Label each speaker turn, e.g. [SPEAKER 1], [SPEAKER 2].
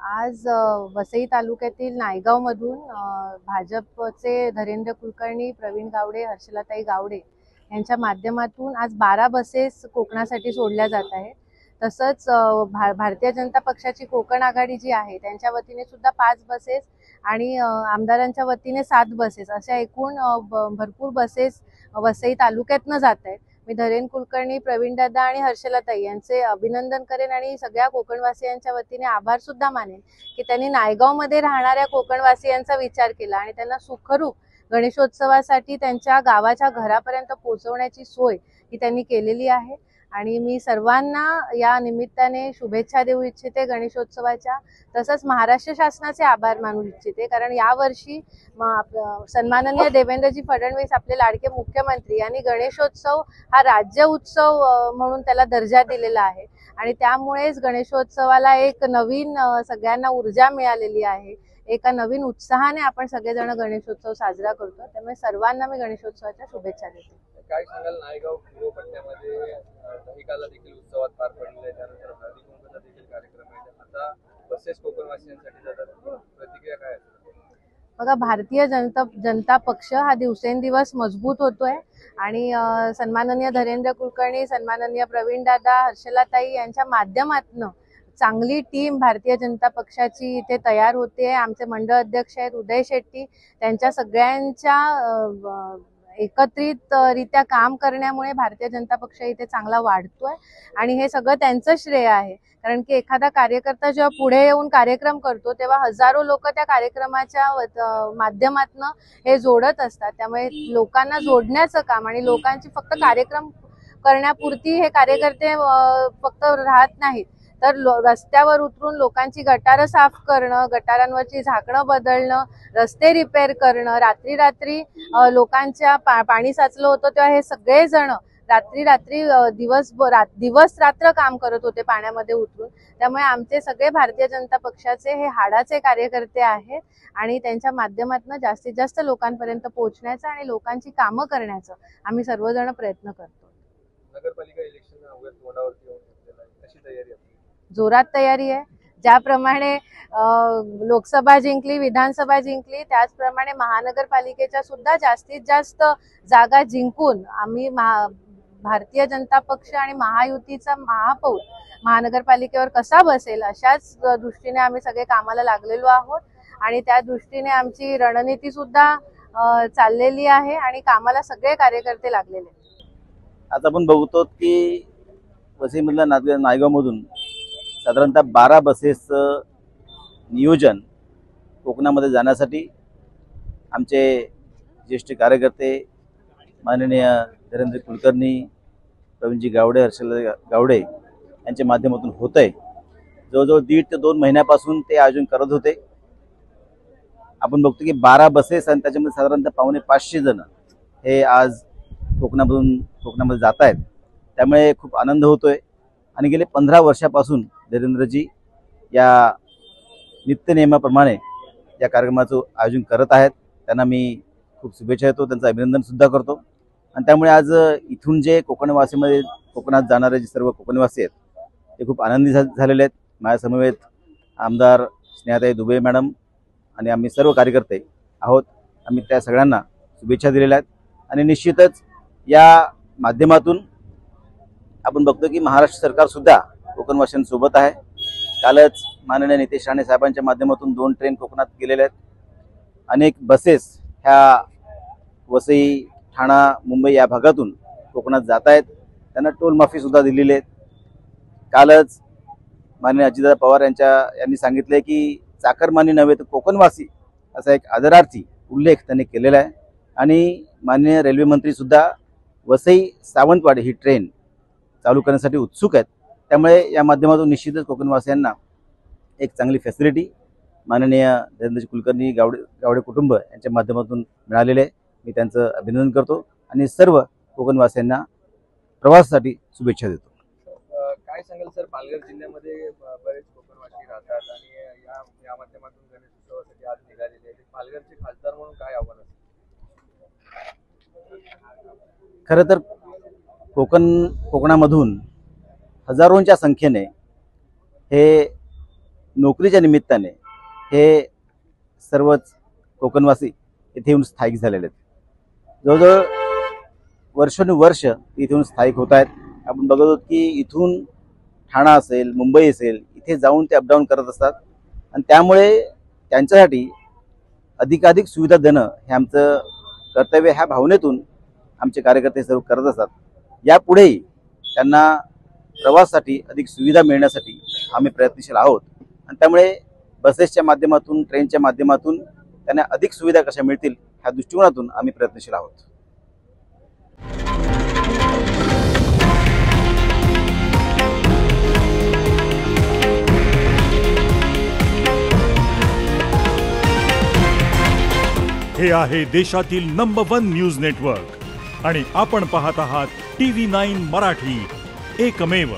[SPEAKER 1] आज वसई तालुक्यातील नायगावमधून भाजपचे धैर्येंद्र कुलकर्णी, प्रवीण गावडे, हर्षलाताई गावडे यांच्या माध्यमातून आज 12 बसेस कोकणासाठी सोडल्या जात आहेत। तसंच भारतीय जनता पक्षाची कोकण आघाडी जी आहे त्यांच्या वतीने सुद्धा 5 बसेस आणि आमदारांच्या वतीने 7 बसेस अशा एकूण भरपूर बसेस वसई तालुक्यातनं जात आहेत। मी धैर्येंद्र कुलकर्णी, प्रवीण दादा आणि हर्षलाताई यांचे अभिनंदन करेन आणि सगळ्या कोकणवासियांच्या वतीने आभार सुद्धा मानेन की त्यांनी नायगावमध्ये राहणाऱ्या कोकणवासियांचा विचार केला आणि त्यांना सुखरूप गणेशोत्सवासाठी त्यांच्या गावाच्या घरापर्यंत पोहोचवण्याची सोय ही त्यांनी केलेली आहे। आणि मी सर्वांना या निमित्ताने शुभेच्छा देऊ इच्छिते गणेशोत्सवाच्या। तसंच महाराष्ट्र शासनाचे आभार मानू इच्छिते, कारण यावर्षी सन्माननीय देवेंद्रजी फडणवीस आपले लाडके मुख्यमंत्री यांनी गणेशोत्सव हा राज्य उत्सव म्हणून त्याला दर्जा दिलेला आहे आणि त्यामुळेच गणेशोत्सवाला एक नवीन सगळ्यांना ऊर्जा मिळालेली आहे। एका नवीन उत्साहाने आपण सगळेजण गणेशोत्सव साजरा करतो, त्यामुळे सर्वांना मी गणेशोत्सवाच्या शुभेच्छा देते।
[SPEAKER 2] काय सांगाल, नायगाव पूर्व पट्ट्यामध्ये दहिकाला देखील उत्सवात पार पडले, त्यानंतर हळदी कुंकूचा देखील कार्यक्रम आहे, आता बसेस कोकणवासियांसाठी जातात, प्रतिक्रिया काय आहे?
[SPEAKER 1] बघा, भारतीय जनता पक्ष हा दिवसेंदिवस मजबूत होतोय आणि सन्माननीय धैर्येंद्र कुलकर्णी, सन्माननीय प्रवीण दादा, हर्षलाताई यांच्या माध्यमातून चांगली टीम भारतीय जनता पक्षाची इथे तयार होते। आमचे मंडळ अध्यक्ष आहेत उदय शेट्टी, त्यांच्या सगळ्यांच्या एकत्रितरित्या काम करण्यामुळे भारतीय जनता पक्ष इथे चांगला वाढतोय आणि हे सगळं त्यांचं श्रेय आहे। कारण की एखादा कार्यकर्ता जेव्हा पुढे येऊन कार्यक्रम करतो तेव्हा हजारो लोक त्या कार्यक्रमाच्या माध्यमातून हे जोडत असतात, त्यामुळे लोकांना जोडण्याचं काम आणि लोकांची फक्त कार्यक्रम करण्यापुरती हे कार्यकर्ते फक्त राहत नाहीत, तर रस्त्यावर उतरून लोकांची गटारं साफ करणं, गटारांवरची झाकणं बदलणं, रस्ते रिपेअर करणं, रात्री लोकांच्या पाणी साचलं होतं तेव्हा हे सगळे जण रात्री दिवस रात्र काम करत होते पाण्यामध्ये उतरून। त्यामुळे आमचे सगळे भारतीय जनता पक्षाचे हे हाडाचे कार्यकर्ते आहेत आणि त्यांच्या माध्यमातून जास्तीत जास्त लोकांपर्यंत पोहोचण्याचं आणि लोकांची कामं करण्याचं आम्ही सर्वजण प्रयत्न करतो।
[SPEAKER 2] नगरपालिका इलेक्शन तोंडावरती येऊन घेतलेलं आहे, कशी तयारी आहे?
[SPEAKER 1] जोरात तयारी आहे। ज्याप्रमाणे लोकसभा जिंकली, विधानसभा जिंकली, त्याचप्रमाणे महानगरपालिकेच्या सुद्धा जास्तीत जास्त जागा जिंकून आम्ही भारतीय जनता पक्ष आणि महायुतीचा महापौर महानगरपालिकेवर कसा बसेल अशाच दृष्टीने आम्ही सगळे कामाला लागलेलो आहोत आणि त्या दृष्टीने आमची रणनीती सुद्धा चाललेली आहे आणि कामाला सगळे कार्यकर्ते लागलेले।
[SPEAKER 3] आता आपण बघतो की वसईमधल्या नायगावमधून साधारणतः 12 बसेसचं नियोजन कोकणामध्ये जाण्यासाठी आमचे ज्येष्ठ कार्यकर्ते माननीय धैर्येंद्र कुलकर्णी, प्रवीणजी गावडे, हर्षला गावडे यांच्या माध्यमातून होत आहे। जवळजवळ 1.5 ते 2 महिन्यापासून ते आयोजन करत होते। आपण बघतो की 12 बसेस आणि त्याच्यामध्ये साधारणतः 450 जण हे आज कोकणामध्ये जात आहेत, त्यामुळे खूप आनंद होतोय आणि गेले 15 वर्षापासून धैर्येंद्रजी या नित्यनेमाप्रमाणे या कार्यक्रमाचं आयोजन करत आहेत। त्यांना मी खूप शुभेच्छा देतो, त्यांचं अभिनंदन सुद्धा करतो आणि त्यामुळे आज इथून जे कोकणात जाणारे जे सर्व कोकणवासी आहेत ते खूप आनंदी झालेले आहेत। माझ्यासमवेत आमदार स्नेहाताई दुबे मॅडम आणि आम्ही सर्व कार्यकर्ते आहोत, आम्ही त्या सगळ्यांना शुभेच्छा दिलेल्या आहेत आणि निश्चितच या माध्यमातून आपण बघतो की महाराष्ट्र सरकार सुद्धा कोकणवासियांसोबत आहे। कालच माननीय नितेश राणे साहेबांच्या माध्यमातून 2 ट्रेन कोकणात गेलेल्या आहेत, अनेक बसेस ह्या वसई, ठाणा, मुंबई या भागातून कोकणात जात आहेत, त्यांना टोल माफी सुद्धा दिलेली आहे। कालच माननीय अजितदादा पवार यांनी सांगितले की चाकरमानी नव्हे तर कोकणवासी असा एक आदरार्थी उल्लेख त्यांनी केलेला आहे आणि माननीय रेल्वे मंत्री सुद्धा वसई सावंतवाडी ही ट्रेन चालू करण्यासाठी उत्सुक आहेत। त्यामुळे या माध्यमातून निश्चितच कोकणवासियांना एक चांगली फॅसिलिटी माननीय धैर्येंद्र कुलकर्णी गावडे कुटुंब यांच्या माध्यमातून मिळालेले आहे। मी त्यांचं अभिनंदन करतो आणि सर्व कोकणवासियांना प्रवासासाठी शुभेच्छा देतो।
[SPEAKER 2] काय सांगाल सर, पालघर जिल्ह्यामध्ये बरेच कोकणवासी राहतात आणि या माध्यमातून गणेशोत्सवासाठी आज निघालेले आहेत, पालघरचे खासदार म्हणून काय आव्हान असेल?
[SPEAKER 3] खरं तर कोकणामधून हजारोंच्या संख्येने हे नोकरीच्या निमित्ताने हे सर्वच कोकणवासी इथे येऊन स्थायिक झालेले आहेत. जवळजवळ वर्षानुवर्ष इथे येऊन स्थायिक होत आहेत. आपण बघत आहोत की इथून ठाणा असेल, मुंबई असेल, इथे जाऊन ते अपडाऊन करत असतात आणि त्यामुळे त्यांच्यासाठी अधिकाधिक सुविधा देणं हे आमचं कर्तव्य, ह्या भावनेतून आमचे कार्यकर्ते सर्व करत असतात. यापुढेही त्यांना प्रवासासाठी अधिक सुविधा मिळण्यासाठी आम्ही प्रयत्नशील आहोत आणि त्यामुळे बसेसच्या माध्यमातून, ट्रेनच्या माध्यमातून त्यांना अधिक सुविधा कशा मिळतील ह्या दृष्टिकोनातून आम्ही प्रयत्नशील आहोत.
[SPEAKER 4] हे आहे देशातील नंबर 1 न्यूज नेटवर्क आणि आपण पाहत आहात TV9 मराठी, एकमेव.